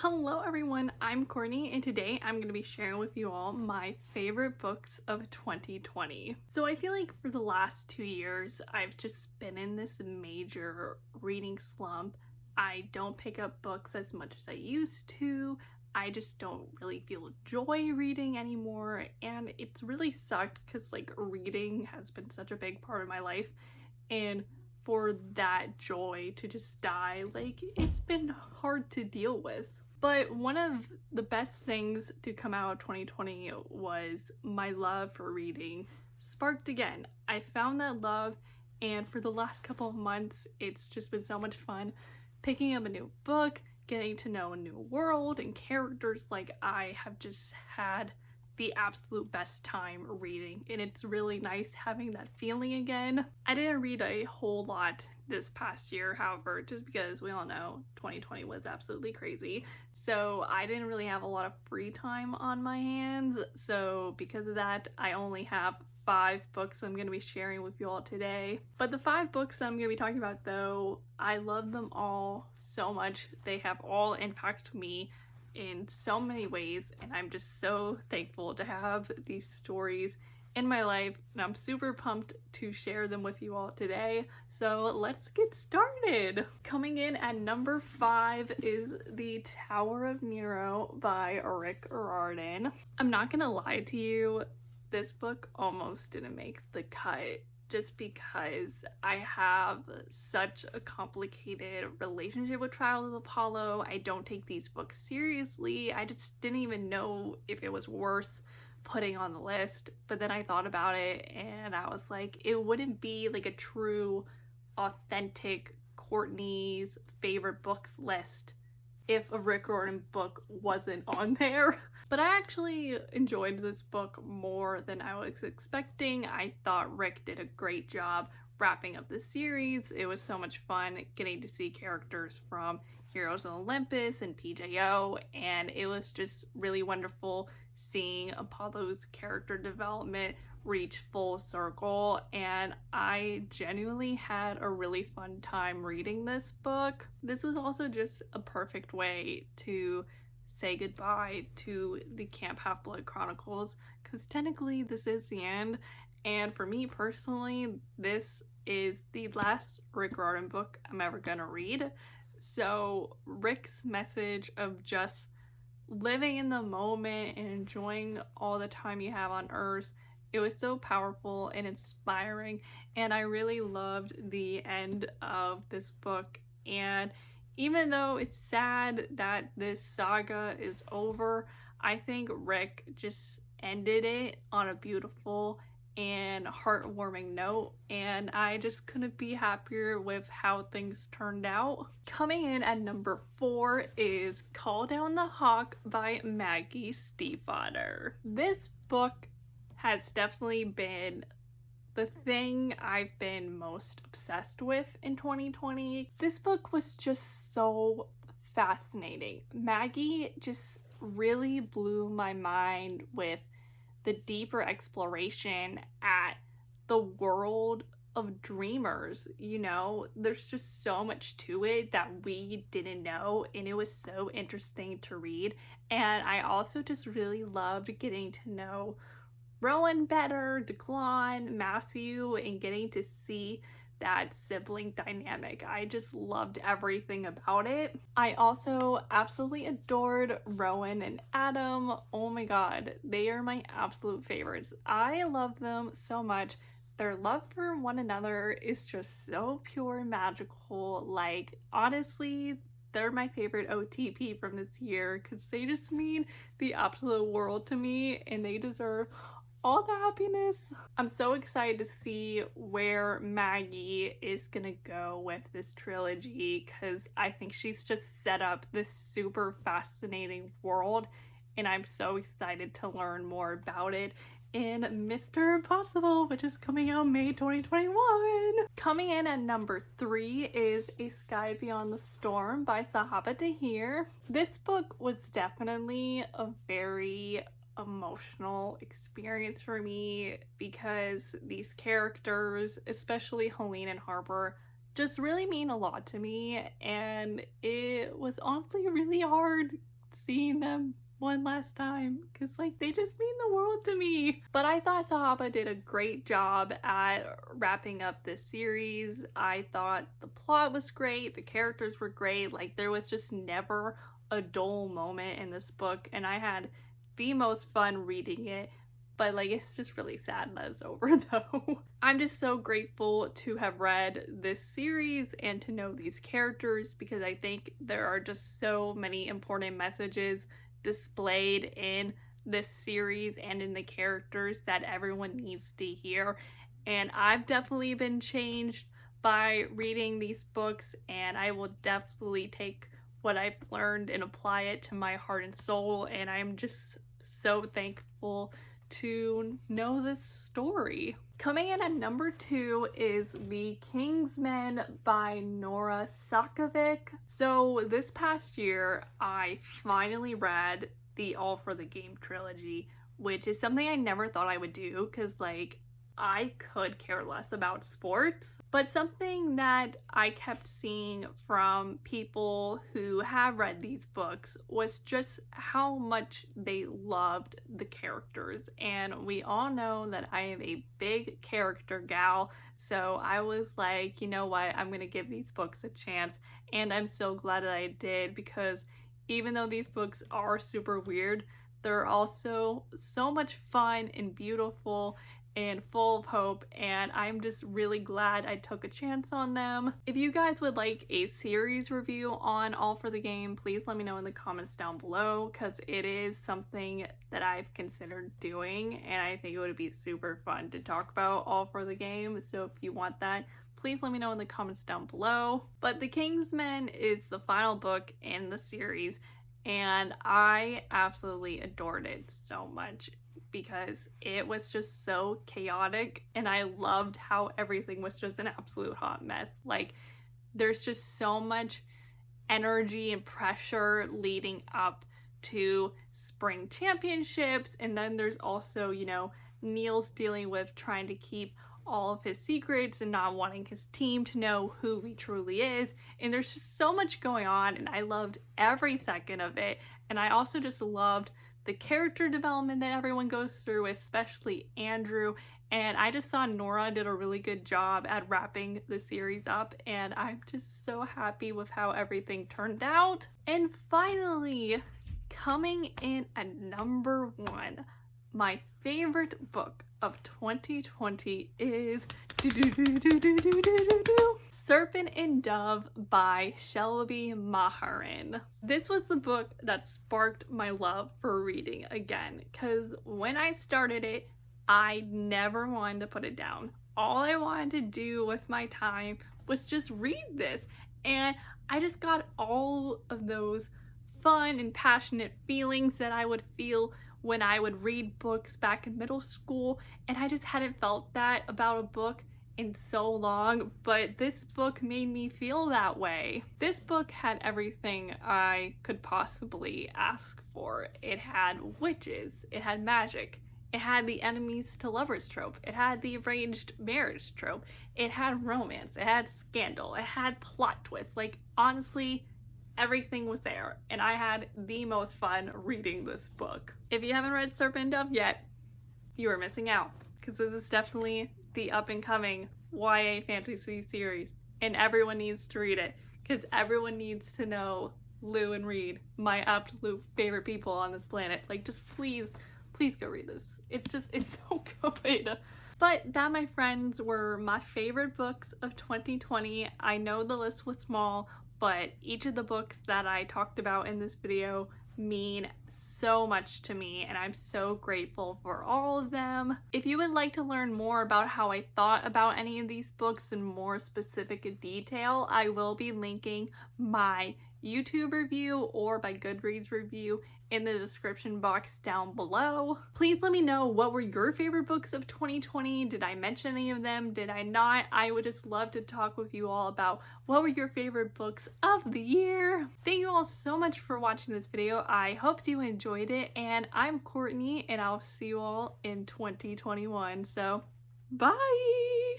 Hello everyone, I'm Courtney and today I'm going to be sharing with you all my favorite books of 2020. So I feel like for the last 2 years I've just been in this major reading slump. I don't pick up books as much as I used to. I just don't really feel joy reading anymore, and it's really sucked because like reading has been such a big part of my life, and for that joy to just die, like it's been hard to deal with. But one of the best things to come out of 2020 was my love for reading sparked again. I found that love, and for the last couple of months, it's just been so much fun picking up a new book, getting to know a new world and characters. Like, I have just had the absolute best time reading, and it's really nice having that feeling again. I didn't read a whole lot this past year, however, just because we all know 2020 was absolutely crazy. So I didn't really have a lot of free time on my hands. So because of that, I only have 5 books I'm going to be sharing with you all today. But the 5 books I'm going to be talking about, though, I love them all so much. They have all impacted me in so many ways, and I'm just so thankful to have these stories in my life, and I'm super pumped to share them with you all today. So let's get started. Coming in at number 5 is The Tower of Nero by Rick Riordan. I'm not gonna lie to you, this book almost didn't make the cut just because I have such a complicated relationship with Trials of Apollo. I don't take these books seriously. I just didn't even know if it was worth putting on the list. But then I thought about it and I was like, it wouldn't be like a true, authentic Courtney's favorite books list if a Rick Riordan book wasn't on there. But I actually enjoyed this book more than I was expecting. I thought Rick did a great job wrapping up the series. It was so much fun getting to see characters from Heroes of Olympus and PJO, and it was just really wonderful seeing Apollo's character development reach full circle, and I genuinely had a really fun time reading this book. This was also just a perfect way to say goodbye to the Camp Half-Blood Chronicles, because technically this is the end, and for me personally, this is the last Rick Riordan book I'm ever gonna read. So Rick's message of just living in the moment and enjoying all the time you have on Earth, it was so powerful and inspiring, and I really loved the end of this book. And even though it's sad that this saga is over, I think Rick just ended it on a beautiful and heartwarming note, and I just couldn't be happier with how things turned out. Coming in at number 4 is Call Down the Hawk by Maggie Stiefvater. This book has definitely been the thing I've been most obsessed with in 2020. This book was just so fascinating. Maggie just really blew my mind with the deeper exploration at the world of dreamers. You know, there's just so much to it that we didn't know, and it was so interesting to read. And I also just really loved getting to know Rowan better, Declan, Matthew, and getting to see that sibling dynamic. I just loved everything about it. I also absolutely adored Rowan and Adam. Oh my god, they are my absolute favorites. I love them so much. Their love for one another is just so pure and magical. Like, honestly, they're my favorite OTP from this year because they just mean the absolute world to me, and they deserve all the happiness. I'm so excited to see where Maggie is gonna go with this trilogy, because I think she's just set up this super fascinating world, and I'm so excited to learn more about it in Mr. Impossible, which is coming out May 2021. Coming in at number 3 is A Sky Beyond the Storm by Sahaba Tahir. This book was definitely a very emotional experience for me because these characters, especially Helene and Harper, just really mean a lot to me, and it was honestly really hard seeing them one last time because like they just mean the world to me. But I thought Sahaba did a great job at wrapping up this series. I thought the plot was great, the characters were great, like there was just never a dull moment in this book, and I had the most fun reading it. But like it's just really sad that it's over though. I'm just so grateful to have read this series and to know these characters because I think there are just so many important messages displayed in this series and in the characters that everyone needs to hear. And I've definitely been changed by reading these books, and I will definitely take what I've learned and apply it to my heart and soul, and I'm just so thankful to know this story. Coming in at number 2 is The Kingsmen by Nora Sakavic. So this past year, I finally read the All for the Game trilogy, which is something I never thought I would do because like I could care less about sports. But something that I kept seeing from people who have read these books was just how much they loved the characters. And we all know that I am a big character gal, so I was like, you know what, I'm gonna give these books a chance. And I'm so glad that I did because even though these books are super weird, they're also so much fun and beautiful and full of hope, and I'm just really glad I took a chance on them. If you guys would like a series review on All for the Game, please let me know in the comments down below because it is something that I've considered doing and I think it would be super fun to talk about All for the Game. So if you want that, please let me know in the comments down below. But The Kingsmen is the final book in the series and I absolutely adored it so much because it was just so chaotic and I loved how everything was just an absolute hot mess. Like there's just so much energy and pressure leading up to spring championships, and then there's also, you know, Neil's dealing with trying to keep all of his secrets and not wanting his team to know who he truly is, and there's just so much going on and I loved every second of it. And I also just loved the character development that everyone goes through, especially Andrew, and I just thought Nora did a really good job at wrapping the series up, and I'm just so happy with how everything turned out. And finally, coming in at number 1, my favorite book of 2020 is Serpent and Dove by Shelby Maharin. This was the book that sparked my love for reading again, because when I started it, I never wanted to put it down. All I wanted to do with my time was just read this, and I just got all of those fun and passionate feelings that I would feel when I would read books back in middle school, and I just hadn't felt that about a book in so long, but this book made me feel that way. This book had everything I could possibly ask for. It had witches, it had magic, it had the enemies to lovers trope, it had the arranged marriage trope, it had romance, it had scandal, it had plot twists. Like honestly, everything was there, and I had the most fun reading this book. If you haven't read Serpent and Dove yet, you are missing out, because this is definitely the up-and-coming YA fantasy series, and everyone needs to read it, because everyone needs to know Lou and Reed, my absolute favorite people on this planet. Like, just please go read this. It's so good. But that, my friends, were my favorite books of 2020. I know the list was small, but each of the books that I talked about in this video mean so much to me, and I'm so grateful for all of them. If you would like to learn more about how I thought about any of these books in more specific detail, I will be linking my YouTube review or my GOODREADS review in the description box down below. Please let me know, what were your favorite books of 2020? Did I mention any of them? Did I not? I would just love to talk with you all about what were your favorite books of the year. Thank you all so much for watching this video. I hope you enjoyed it, and I'm Courtney, and I'll see you all in 2021. So, bye!